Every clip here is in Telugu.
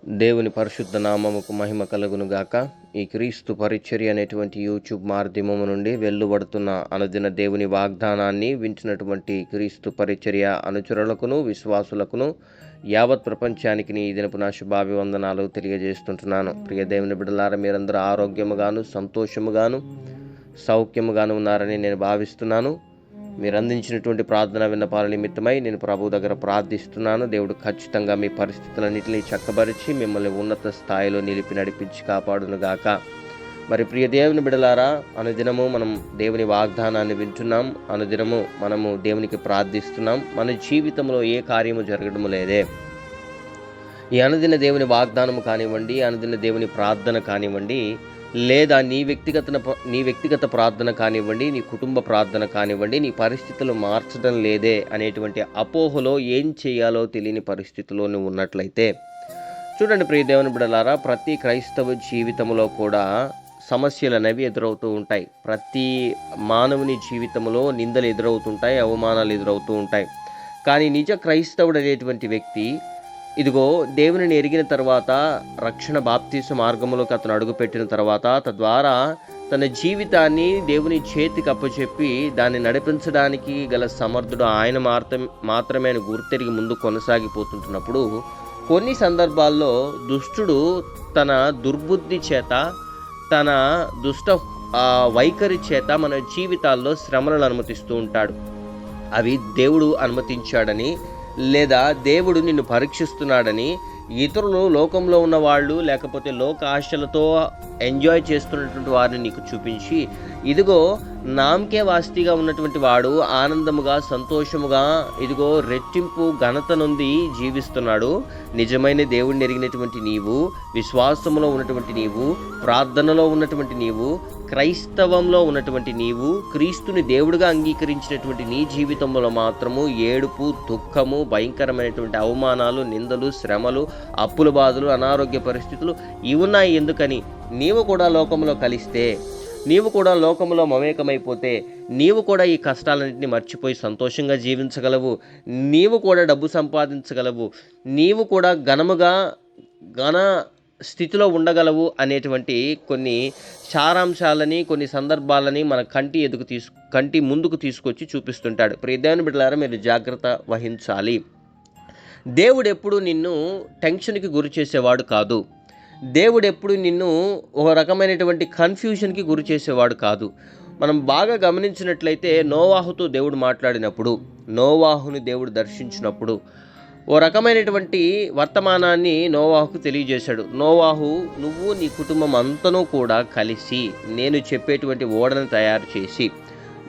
దేవుని పరిశుద్ధ నామముకు మహిమ కలుగును గాక. ఈ క్రీస్తు పరిచర్య అనేటువంటి యూట్యూబ్ మాధ్యమము నుండి వెలువడుతున్న అనుదిన దేవుని వాగ్దానాన్ని వింటున్నటువంటి క్రీస్తు పరిచర్య అనుచరులకును విశ్వాసులకును యావత్ ప్రపంచానికి ఈ దినపు నా శుభాభివందనాలు తెలియజేస్తుంటున్నాను. ప్రియ దేవుని బిడ్డలారా, మీరందరూ ఆరోగ్యముగాను సంతోషముగాను సౌఖ్యముగాను ఉన్నారని నేను భావిస్తున్నాను. మీరు అందించినటువంటి ప్రార్థన విన్నపాల నిమిత్తమై నేను ప్రభు దగ్గర ప్రార్థిస్తున్నాను. దేవుడు ఖచ్చితంగా మీ పరిస్థితులన్నింటినీ చక్కబరిచి మిమ్మల్ని ఉన్నత స్థాయిలో నిలిపి నడిపించి కాపాడును గాక. మరి ప్రియ దేవుని బిడలారా, అనుదినము మనం దేవుని వాగ్దానాన్ని వింటున్నాం, అనుదినము మనము దేవునికి ప్రార్థిస్తున్నాం. మన జీవితంలో ఏ కార్యము జరగడము లేదే. ఈ అనుదిన దేవుని వాగ్దానము కానివ్వండి, అనుదిన దేవుని ప్రార్థన కానివ్వండి, లేదా నీ వ్యక్తిగత ప్రార్థన కానివ్వండి, నీ కుటుంబ ప్రార్థన కానివ్వండి, నీ పరిస్థితులు మార్చడం లేదే అనేటువంటి అపోహలో ఏం చేయాలో తెలియని పరిస్థితిలో నువ్వు ఉన్నట్లయితే, చూడండి ప్రియ దేవుని బిడ్డలారా, ప్రతి క్రైస్తవ జీవితంలో కూడా సమస్యలు అనేవి ఎదురవుతూ ఉంటాయి. ప్రతి మానవుని జీవితంలో నిందలు ఎదురవుతుంటాయి, అవమానాలు ఎదురవుతూ ఉంటాయి. కానీ నిజ క్రైస్తవుడు అనేటువంటి వ్యక్తి ఇదిగో దేవుని ఎరిగిన తర్వాత, రక్షణ బాప్తీసు మార్గంలోకి అతను అడుగుపెట్టిన తర్వాత, తద్వారా తన జీవితాన్ని దేవుని చేతికి అప్పచెప్పి దాన్ని నడిపించడానికి గల సమర్థుడు ఆయన మాత్రమే గుర్తెరిగి ముందు కొనసాగిపోతుంటున్నప్పుడు, కొన్ని సందర్భాల్లో దుష్టుడు తన దుర్బుద్ధి చేత, తన దుష్ట వైఖరి చేత మన జీవితాల్లో శ్రమలను అనుమతిస్తూ ఉంటాడు. అవి దేవుడు అనుమతించాడని, లేదా దేవుడు నిన్ను పరీక్షిస్తున్నాడని ఇతరులు, లోకంలో ఉన్న వాళ్ళు, లేకపోతే లోక ఆశలతో ఎంజాయ్ చేస్తున్నటువంటి వారిని నీకు చూపించి, ఇదిగో నామకే వాస్తిగా ఉన్నటువంటి వాడు ఆనందముగా సంతోషముగా ఇదిగో రెట్టింపు ఘనత నుండి జీవిస్తున్నాడు. నిజమైన దేవుడిని ఎరిగినటువంటి నీవు, విశ్వాసములో ఉన్నటువంటి నీవు, ప్రార్థనలో ఉన్నటువంటి నీవు, క్రైస్తవంలో ఉన్నటువంటి నీవు, క్రీస్తుని దేవుడిగా అంగీకరించినటువంటి నీ జీవితంలో మాత్రము ఏడుపు, దుఃఖము, భయంకరమైనటువంటి అవమానాలు, నిందలు, శ్రమలు, అప్పుల బాధలు, అనారోగ్య పరిస్థితులు ఇవి ఉన్నాయి. ఎందుకని? నీవు కూడా లోకంలో కలిస్తే, నీవు కూడా లోకంలో మమేకమైపోతే, నీవు కూడా ఈ కష్టాలన్నింటినీ మర్చిపోయి సంతోషంగా జీవించగలవు. నీవు కూడా డబ్బు సంపాదించగలవు. నీవు కూడా ఘన స్థితిలో ఉండగలవు అనేటువంటి కొన్ని సారాంశాలని, కొన్ని సందర్భాలని మన కంటి ముందుకు తీసుకొచ్చి చూపిస్తుంటాడు. ప్రియ దేవుని బిడ్డలారా, మీరు జాగ్రత్త వహించాలి. దేవుడు ఎప్పుడు నిన్ను టెన్షన్కి గురి చేసేవాడు కాదు. దేవుడు ఎప్పుడు నిన్ను ఒక రకమైనటువంటి కన్ఫ్యూషన్కి గురి చేసేవాడు కాదు. మనం బాగా గమనించినట్లయితే, నోవాహుతో దేవుడు మాట్లాడినప్పుడు, నోవాహుని దేవుడు దర్శించినప్పుడు ఓ రకమైనటువంటి వర్తమానాన్ని నోవాహుకు తెలియజేశాడు. నోవాహు, నువ్వు నీ కుటుంబం అంతనూ కూడా కలిసి నేను చెప్పేటువంటి ఓడను తయారు చేసి,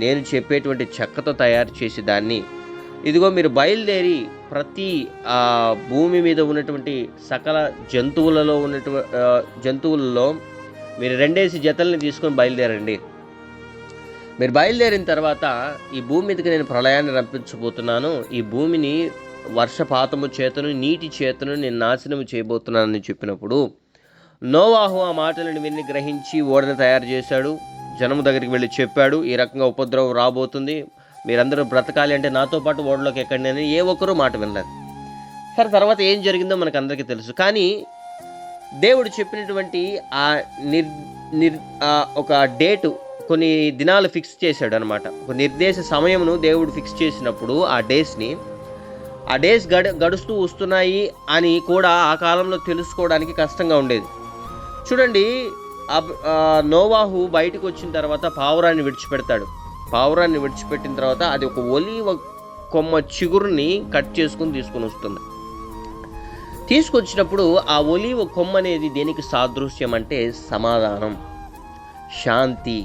నేను చెప్పేటువంటి చెక్కతో తయారు చేసి దాన్ని ఇదిగో మీరు బయలుదేరి ప్రతి భూమి మీద ఉన్నటువంటి సకల జంతువులలో మీరు 2 జతల్ని తీసుకొని బయలుదేరండి. మీరు బయలుదేరిన తర్వాత ఈ భూమి మీదకి నేను ప్రళయాన్ని రంపించబోతున్నాను, ఈ భూమిని వర్షపాతము చేతను, నీటి చేతను నేను నాశనము చేయబోతున్నానని చెప్పినప్పుడు, నోవాహు ఆ మాటలను విని గ్రహించి ఓడను తయారు చేశాడు. జనము దగ్గరికి వెళ్ళి చెప్పాడు, ఈ రకంగా ఉపద్రవం రాబోతుంది, మీరందరూ బ్రతకాలి అంటే నాతో పాటు ఓడలోకి ఎక్కండి అని. ఏ ఒక్కరూ మాట వినలేదు. సరే, తర్వాత ఏం జరిగిందో మనకు అందరికీ తెలుసు. కానీ దేవుడు చెప్పినటువంటి ఒక డేటు, కొన్ని దినాలు ఫిక్స్ చేశాడు అనమాట. ఒక నిర్దేశ సమయమును దేవుడు ఫిక్స్ చేసినప్పుడు ఆ డేస్ గడుస్తూ వస్తున్నాయి అని కూడా ఆ కాలంలో తెలుసుకోవడానికి కష్టంగా ఉండేది. చూడండి, నోవాహు బయటకు వచ్చిన తర్వాత పావురాన్ని విడిచిపెడతాడు. పావురాన్ని విడిచిపెట్టిన తర్వాత అది ఒక ఒలీవ కొమ్మ చిగురుని కట్ చేసుకుని తీసుకొని వస్తుంది. తీసుకొచ్చినప్పుడు ఆ ఒలీవ కొమ్మ అనేది దేనికి సాదృశ్యం అంటే సమాధానం, శాంతి,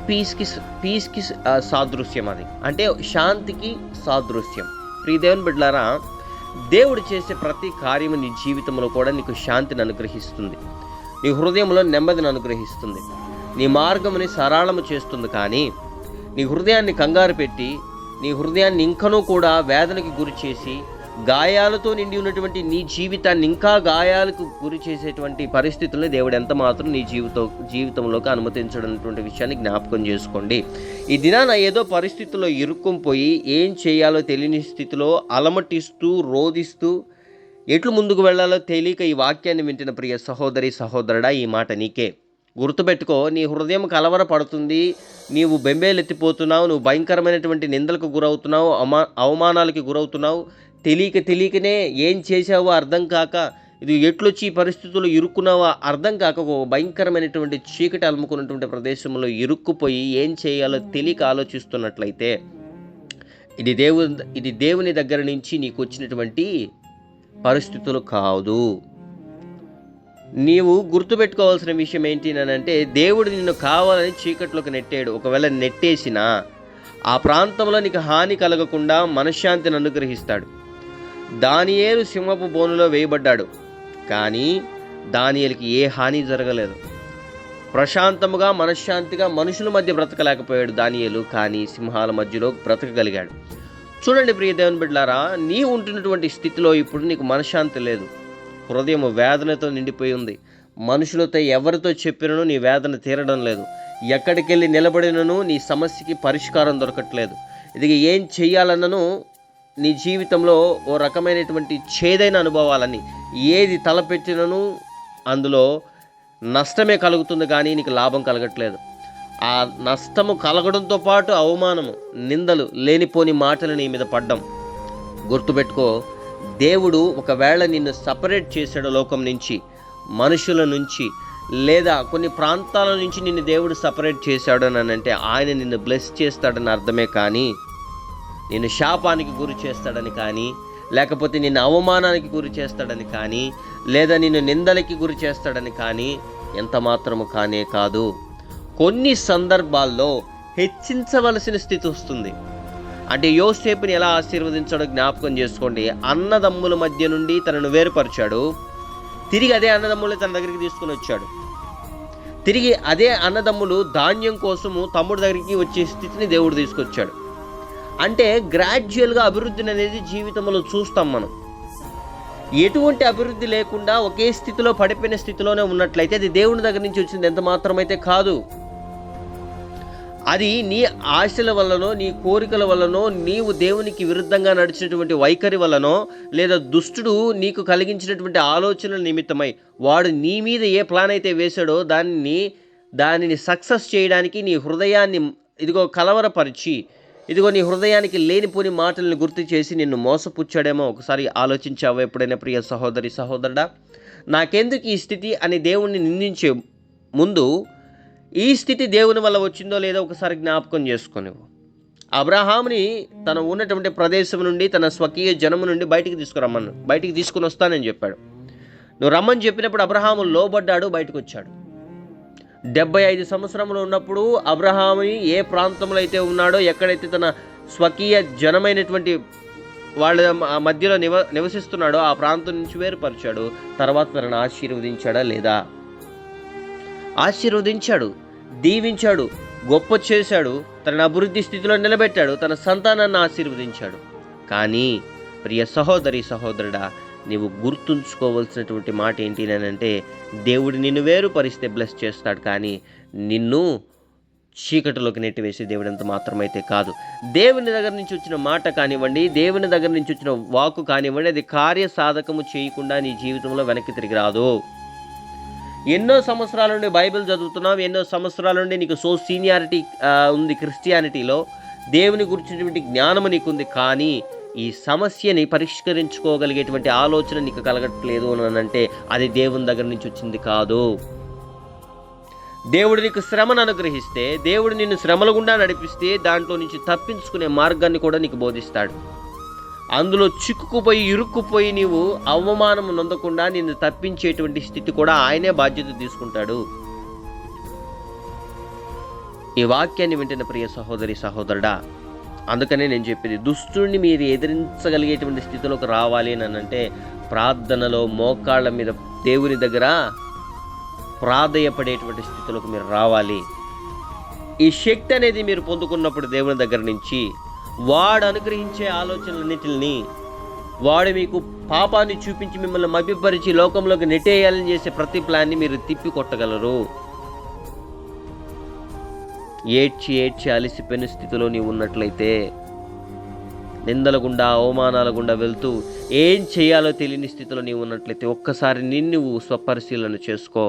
పీస్కి సాదృశ్యం. అది అంటే శాంతికి సాదృశ్యం. ప్రియ దేవుని బిడ్డలారా, దేవుడు చేసే ప్రతి కార్యము నీ జీవితంలో కూడా నీకు శాంతిని అనుగ్రహిస్తుంది, నీ హృదయంలో నెమ్మదిని అనుగ్రహిస్తుంది, నీ మార్గముని సరళము చేస్తుంది. కానీ నీ హృదయాన్ని కంగారు పెట్టి, నీ హృదయాన్ని ఇంకనూ కూడా వేదనకి గురి చేసి, గాయాలతో నిండి ఉన్నటువంటి నీ జీవితాన్ని ఇంకా గాయాలకు గురి చేసేటువంటి పరిస్థితుల్ని దేవుడు ఎంత మాత్రం నీ జీవితంలోకి అనుమతించడటువంటి విషయాన్ని జ్ఞాపకం చేసుకోండి. ఈ దినాన ఏదో పరిస్థితుల్లో ఇరుక్కొని పోయి ఏం చేయాలో తెలియని స్థితిలో అలమటిస్తూ, రోధిస్తూ, ఎట్లు ముందుకు వెళ్ళాలో తెలియక ఈ వాక్యాన్ని వింటున్న ప్రియ సహోదరి సహోదరుడా, ఈ మాట నీకే. గుర్తుపెట్టుకో, నీ హృదయం కలవరపడుతుంది, నీవు బెంబేలెత్తిపోతున్నావు, నువ్వు భయంకరమైనటువంటి నిందలకు గురవుతున్నావు, అవమానాలకి గురవుతున్నావు. తెలియకనే ఏం చేసావో అర్థం కాక, ఇది ఎట్లొచ్చి ఈ పరిస్థితుల్లో ఇరుక్కున్నావో అర్థం కాక, ఒక భయంకరమైనటువంటి చీకటి అలుముకున్నటువంటి ప్రదేశంలో ఇరుక్కుపోయి ఏం చేయాలో తెలియక ఆలోచిస్తున్నట్లయితే ఇది దేవుని దగ్గర నుంచి నీకు వచ్చినటువంటి పరిస్థితులు కాదు. నీవు గుర్తుపెట్టుకోవాల్సిన విషయం ఏంటి అంటే, దేవుడు నిన్ను కావాలని చీకట్లోకి నెట్టాడు. ఒకవేళ నెట్టేసినా ఆ ప్రాంతంలో నీకు హాని కలగకుండా మనశ్శాంతిని అనుగ్రహిస్తాడు. దానియేలు సింహపు బోనులో వేయబడ్డాడు, కానీ దానియేలుకి ఏ హాని జరగలేదు. ప్రశాంతముగా మనశ్శాంతిగా మనుషుల మధ్య బ్రతకలేకపోయాడు దానియేలు, కానీ సింహాల మధ్యలో బ్రతకగలిగాడు. చూడండి ప్రియ దేవుని బిడ్డలారా, నీ ఉంటున్నటువంటి స్థితిలో ఇప్పుడు నీకు మనశ్శాంతి లేదు, హృదయం వేదనతో నిండిపోయి ఉంది. మనుషులతో ఎవరితో చెప్పినను నీ వేదన తీరడం లేదు. ఎక్కడికి వెళ్ళి నిలబడినను నీ సమస్యకి పరిష్కారం దొరకట్లేదు. ఇది ఏం చెయ్యాలన్నను నీ జీవితంలో ఓ రకమైనటువంటి చేదైన అనుభవాలని, ఏది తలపెట్టినను అందులో నష్టమే కలుగుతుంది, కానీ నీకు లాభం కలగట్లేదు. ఆ నష్టము కలగడంతో పాటు అవమానము, నిందలు, లేనిపోని మాటలు నీ మీద పడ్డం. గుర్తుపెట్టుకో, దేవుడు ఒకవేళ నిన్ను సపరేట్ చేశాడు లోకం నుంచి, మనుషుల నుంచి, లేదా కొన్ని ప్రాంతాల నుంచి నిన్ను దేవుడు సపరేట్ చేశాడు అని అంటే ఆయన నిన్ను బ్లెస్ చేస్తాడని అర్థమే, కానీ నిన్ను శాపానికి గురి చేస్తాడని కానీ, లేకపోతే నిన్ను అవమానానికి గురి చేస్తాడని కానీ, లేదా నిన్ను నిందలకి గురి చేస్తాడని కానీ ఎంత మాత్రము కానే కాదు. కొన్ని సందర్భాల్లో హెచ్చించవలసిన స్థితి వస్తుంది. అంటే యోసేపుని ఎలా ఆశీర్వదించాడో జ్ఞాపకం చేసుకోండి. అన్నదమ్ముల మధ్య నుండి తనను వేరుపరిచాడు, తిరిగి అదే అన్నదమ్ములు తన దగ్గరికి తీసుకుని వచ్చాడు. తిరిగి అదే అన్నదమ్ములు ధాన్యం కోసము తమ్ముడు దగ్గరికి వచ్చే స్థితిని దేవుడు తీసుకొచ్చాడు. అంటే గ్రాడ్యువల్గా అభివృద్ధిని అనేది జీవితంలో చూస్తాం మనం. ఎటువంటి అభివృద్ధి లేకుండా ఒకే స్థితిలో పడిపోయిన స్థితిలోనే ఉన్నట్లయితే అది దేవుని దగ్గర నుంచి వచ్చింది ఎంత మాత్రమైతే కాదు. అది నీ ఆశల వల్లనో, నీ కోరికల వల్లనో, నీవు దేవునికి విరుద్ధంగా నడిచినటువంటి వైఖరి వల్లనో, లేదా దుష్టుడు నీకు కలిగించినటువంటి ఆలోచనల నిమిత్తమై వాడు నీ మీద ఏ ప్లాన్ అయితే వేశాడో దానిని సక్సెస్ చేయడానికి నీ హృదయాన్ని కలవరపరిచి, నీ హృదయానికి లేనిపోని మాటలను గుర్తు చేసి నిన్ను మోసపుచ్చాడేమో. ఒకసారి ఆలోచించావా ఎప్పుడైనా ప్రియ సహోదరి సహోదరుడా? నాకెందుకు ఈ స్థితి అని దేవుణ్ణి నిందించే ముందు ఈ స్థితి దేవుని వల్ల వచ్చిందో లేదో ఒకసారి జ్ఞాపకం చేసుకొని, అబ్రహాముని తన ఉన్నటువంటి ప్రదేశం నుండి, తన స్వకీయ జనము నుండి బయటికి తీసుకుని వస్తానని చెప్పాడు. నువ్వు రమ్మని చెప్పినప్పుడు అబ్రహాము లోబడ్డాడు, బయటకు వచ్చాడు. 75 సంవత్సరంలో ఉన్నప్పుడు అబ్రహాముని ఏ ప్రాంతంలో అయితే ఉన్నాడో, ఎక్కడైతే తన స్వకీయ జనమైనటువంటి వాళ్ళ మధ్యలో నివసిస్తున్నాడో ఆ ప్రాంతం నుంచి వేరుపరిచాడు. తర్వాత తనను ఆశీర్వదించాడా లేదా? ఆశీర్వదించాడు, దీవించాడు, గొప్ప చేశాడు, తన అభివృద్ధి స్థితిలో నిలబెట్టాడు, తన సంతానాన్ని ఆశీర్వదించాడు. కానీ ప్రియ సహోదరి సహోదరుడా, నీవు గుర్తుంచుకోవాల్సినటువంటి మాట ఏంటి అంటే, దేవుడు నిన్ను వేరుపరిస్తే బ్లెస్ చేస్తాడు, కానీ నిన్ను చీకటిలోకి నెట్టివేసే దేవుడు అంత మాత్రమైతే కాదు. దేవుని దగ్గర నుంచి వచ్చిన మాట కానివ్వండి, దేవుని దగ్గర నుంచి వచ్చిన వాక్కు కానివ్వండి, అది కార్యసాధకము చేయకుండా నీ జీవితంలో వెనక్కి తిరిగి రాదు. ఎన్నో సంవత్సరాల నుండి బైబిల్ చదువుతున్నావు, ఎన్నో సంవత్సరాల నుండి నీకు సీనియారిటీ ఉంది క్రిస్టియానిటీలో, దేవుని గురించినటువంటి జ్ఞానము నీకుంది, కానీ ఈ సమస్యని పరిష్కరించుకోగలిగేటువంటి ఆలోచన నీకు కలగట్లేదు అని అంటే అది దేవుని దగ్గర నుంచి వచ్చింది కాదు. దేవుడు నీకు శ్రమను అనుగ్రహిస్తే, దేవుడు నిన్ను శ్రమల గుండా నడిపిస్తే దాంట్లో నుంచి తప్పించుకునే మార్గాన్ని కూడా నీకు బోధిస్తాడు. అందులో చిక్కుకుపోయి ఇరుక్కుపోయి నీవు అవమానం నొందకుండా నిన్ను తప్పించేటువంటి స్థితి కూడా ఆయనే బాధ్యత తీసుకుంటాడు. ఈ వాక్యాన్ని వింటున్న ప్రియ సహోదరి సహోదరుడా, అందుకనే నేను చెప్పేది, దుష్టుడిని మీరు ఎదిరించగలిగేటువంటి స్థితిలోకి రావాలి అని అంటే ప్రార్థనలో మోకాళ్ళ మీద దేవుని దగ్గర ప్రాధేయపడేటువంటి స్థితిలోకి మీరు రావాలి. ఈ శక్తి అనేది మీరు పొందుకున్నప్పుడు దేవుని దగ్గర నుంచి వాడు అనుగ్రహించే ఆలోచనలన్నిటిని, వాడు మీకు పాపాన్ని చూపించి మిమ్మల్ని మభ్యపరిచి లోకంలోకి నెట్టేయాలని చేసే ప్రతి ప్లాన్ని మీరు తిప్పి కొట్టగలరు. ఏడ్చి అలిసిపోయిన స్థితిలో నీవు ఉన్నట్లయితే నిందల గుండా అవమానాల గుండా వెళ్తూ ఏం చేయాలో తెలియని స్థితిలో నీవు ఉన్నట్లయితే ఒక్కసారి నిన్ను స్వపరిశీలన చేసుకో.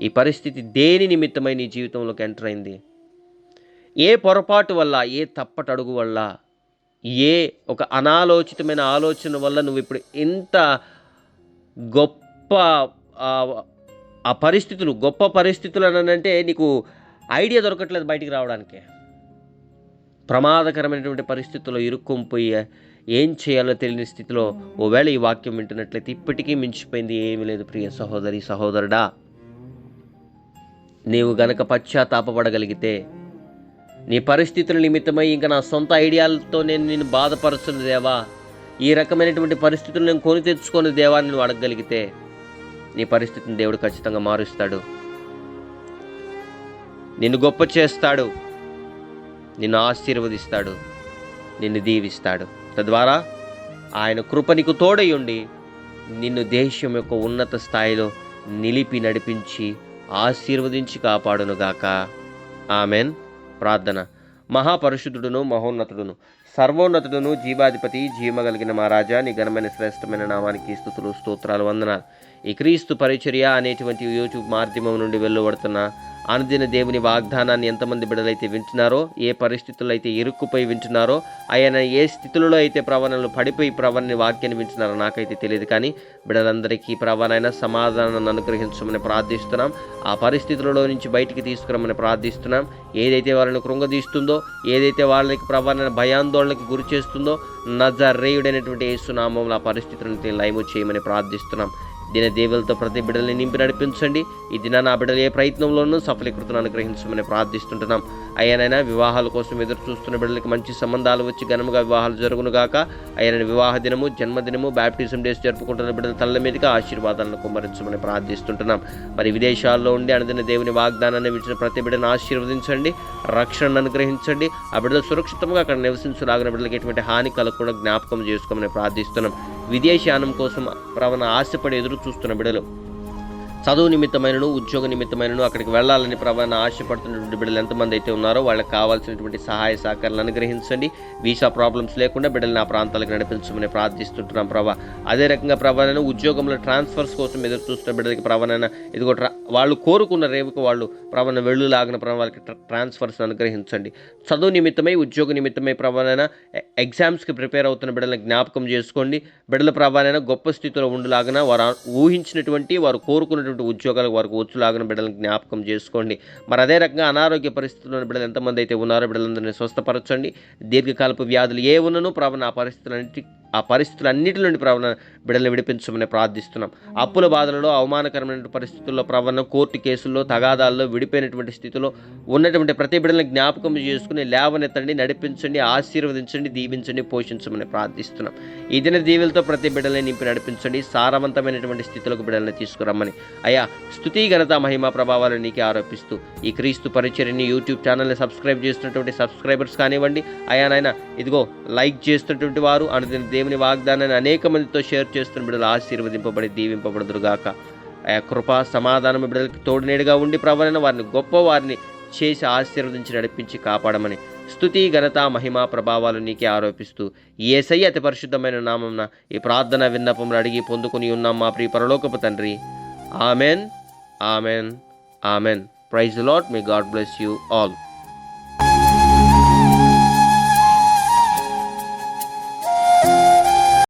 ఈ పరిస్థితి దేని నిమిత్తమై నీ జీవితంలోకి ఎంటర్ అయింది? ఏ పొరపాటు వల్ల, ఏ తప్పటడుగు వల్ల, ఏ ఒక అనాలోచితమైన ఆలోచన వల్ల నువ్వు ఇప్పుడు ఇంత గొప్ప ఆ పరిస్థితులు, గొప్ప పరిస్థితులు అనంటే నీకు ఐడియా దొరకట్లేదు బయటికి రావడానికి. ప్రమాదకరమైనటువంటి పరిస్థితుల్లో ఇరుక్కొనిపోయి ఏం చేయాలో తెలియని స్థితిలో ఓవేళ ఈ వాక్యం వింటున్నట్లయితే ఇప్పటికీ మించిపోయింది ఏమీ లేదు. ప్రియ సహోదరి, సహోదరుడా, నీవు గనక పశ్చాత్తాపపడగలిగితే, నీ పరిస్థితుల నిమిత్తమై ఇంకా నా సొంత ఐడియాలతో నేను నిన్ను బాధపరుస్తున్న దేవా, ఈ రకమైనటువంటి పరిస్థితులు నేను కొని తెచ్చుకొని దేవా నువ్వు అడగగలిగితే నీ పరిస్థితిని దేవుడు ఖచ్చితంగా మారుస్తాడు. నిన్ను గొప్ప చేస్తాడు, నిన్ను ఆశీర్వదిస్తాడు, నిన్ను దీవిస్తాడు. తద్వారా ఆయన కృప నీకు తోడై ఉండి నిన్ను దేశం యొక్క ఉన్నత స్థాయిలో నిలిపి నడిపించి ఆశీర్వదించి కాపాడునుగాక. ఆమెన్. ప్రార్థన. మహాపరిశుద్ధుడును మహోన్నతుడును సర్వోన్నతుడును జీవాధిపతి జీవమగలిగిన మా రాజా, నీ ఘనమైన శ్రేష్టమైన నామానికి స్తుతులు, స్తోత్రాలు, వందనాలు. ఈ క్రీస్తు పరిచర్య అనేటువంటి యూట్యూబ్ మాధ్యమం నుండి వెలువడుతున్న అనుదిన దేవుని వాగ్దానాన్ని ఎంతమంది బిడ్డలైతే వింటున్నారో, ఏ పరిస్థితుల్లో అయితే ఇరుక్కుపోయి వింటున్నారో, ఆయన ఏ స్థితులలో అయితే ప్రవణలు పడిపోయి ప్రవణని వాక్యాన్ని వింటున్నారో నాకైతే తెలియదు. కానీ బిడ్డలందరికీ ప్రవణైన సమాధానాన్ని అనుగ్రహించమని ప్రార్థిస్తున్నాం. ఆ పరిస్థితులలో నుంచి బయటికి తీసుకురమని ప్రార్థిస్తున్నాం. ఏదైతే వాళ్ళని కృంగదీస్తుందో, ఏదైతే వాళ్ళకి ప్రవణ భయాందోళనకి గురి చేస్తుందో, నజరేయుడైనటువంటి యేసు నామములో ఆ పరిస్థితులను లయము చేయమని ప్రార్థిస్తున్నాం. దిన దేవులతో ప్రతి బిడ్డల్ని నింపి నడిపించండి. ఈ దిన నా బిడ్డలు ఏ ప్రయత్నంలోనూ సఫలీకృతను అనుగ్రహించమని ప్రార్థిస్తుంటున్నాం. అయ్యానైనా వివాహాల కోసం ఎదురు చూస్తున్న బిడ్డలకి మంచి సంబంధాలు వచ్చి ఘనంగా వివాహాలు జరుగునుగాక. అయ్యాన వివాహ దినము, జన్మదినము, బ్యాప్టిజం డేస్ జరుపుకుంటున్న బిడ్డల తల్ల మీదుగా ఆశీర్వాదాలను కుమ్మరించమని ప్రార్థిస్తుంటున్నాం. మరి విదేశాల్లో ఉండి అనుదిన దేవుని వాగ్దానాన్ని విడిచిన ప్రతి బిడ్డను ఆశీర్వదించండి, రక్షణను అనుగ్రహించండి. ఆ బిడ్డలు సురక్షితంగా అక్కడ నివసించలాగిన బిడ్డలకి ఎటువంటి హాని కలగకుండా జ్ఞాపకం చేసుకోమని ప్రార్థిస్తున్నాం. విదేశానం కోసం ప్రవణ ఆశపడి ఎదురు చూస్తున్న బిడ్డలు, చదువు నిమిత్తమైనను ఉద్యోగ నిమిత్తమైనను అక్కడికి వెళ్ళాలని ప్రవణ ఆశపడుతున్నటువంటి బిడ్డలు ఎంతమంది అయితే ఉన్నారో వాళ్ళకి కావాల్సినటువంటి సహాయ సహకారాలను అనుగ్రహించండి. వీసా ప్రాబ్లమ్స్ లేకుండా బిడ్డలను ఆ ప్రాంతాలకు నడిపించమని ప్రార్థిస్తుంటున్నాం ప్రభా. అదే రకంగా ప్రవణ ఉద్యోగంలో ట్రాన్స్ఫర్స్ కోసం ఎదురు చూస్తున్న బిడ్డలకి ప్రవణ ఇదిగో వాళ్ళు కోరుకున్న రేవుకు వాళ్ళు ప్రవణ వెళ్ళులాగిన వాళ్ళకి ట్రాన్స్ఫర్స్ అనుగ్రహించండి. చదువు నిమిత్తమై, ఉద్యోగ నిమిత్తమై ప్రవణ ఎగ్జామ్స్కి ప్రిపేర్ అవుతున్న బిడ్డలను జ్ఞాపకం చేసుకోండి. బిడ్డల ప్రవణ గొప్ప స్థితిలో ఉండులాగిన వారు ఊహించినటువంటి, వారు కోరుకున్నటువంటి ఉద్యోగాలకు వారికి వచ్చులాగిన బిడ్డలను జ్ఞాపకం చేసుకోండి. మరి అదే రకంగా అనారోగ్య పరిస్థితుల్లో బిడ్డలు ఎంతమంది అయితే ఉన్నారో బిడ్డలందరినీ స్వస్థపరచండి. దీర్ఘకాలపు వ్యాధులు ఏ ఉన్ననూ ప్రవణ ఆ పరిస్థితులన్నిటి నుండి ప్రవణ బిడ్డలను విడిపించమని ప్రార్థిస్తున్నాం. అప్పుల బాధలలో, అవమానకరమైన పరిస్థితుల్లో ప్రవణ కోర్టు కేసుల్లో, తగాదాల్లో విడిపోయినటువంటి స్థితిలో ఉన్నటువంటి ప్రతి బిడ్డలను జ్ఞాపకం చేసుకుని లేవనెత్తండి, నడిపించండి, ఆశీర్వదించండి, దీవించండి, పోషించమని ప్రార్థిస్తున్నాం. ఈ దిన దీవులతో ప్రతి బిడ్డలని నింపి నడిపించండి, సారవంతమైనటువంటి స్థితిలోకి బిడ్డలను తీసుకురమ్మని అయ్యా స్తుతి, ఘనత, మహిమ, ప్రభావాలను నీకే ఆరోపిస్తూ ఈ క్రీస్తు పరిచర్యని యూట్యూబ్ ఛానల్ని సబ్స్క్రైబ్ చేస్తున్నటువంటి సబ్స్క్రైబర్స్ కానివ్వండి, అయ్యానైనా ఇదిగో లైక్ చేస్తున్నటువంటి వారు, అనుదిన దేవుని వాగ్దానాన్ని అనేక మందితో షేర్ చేస్తున్న బిడ్డలు ఆశీర్వదింపబడి దీవింపబడుదురుగాక. ఆయా కృప సమాధానం బిడ్డలకి తోడునేడుగా ఉండి ప్రవలన వారిని గొప్ప వారిని చేసి ఆశీర్వదించి నడిపించి కాపాడమని స్తుతి, ఘనత, మహిమ, ప్రభావాలు నీకే ఆరోపిస్తూ యేసయ్య అతి పరిశుద్ధమైన నామమున ఈ ప్రార్థన విన్నపములు అడిగి పొందుకుని ఉన్నాం మా ప్రియ పరలోకపు తండ్రి. Amen, amen, amen. Praise the Lord. May God bless you all.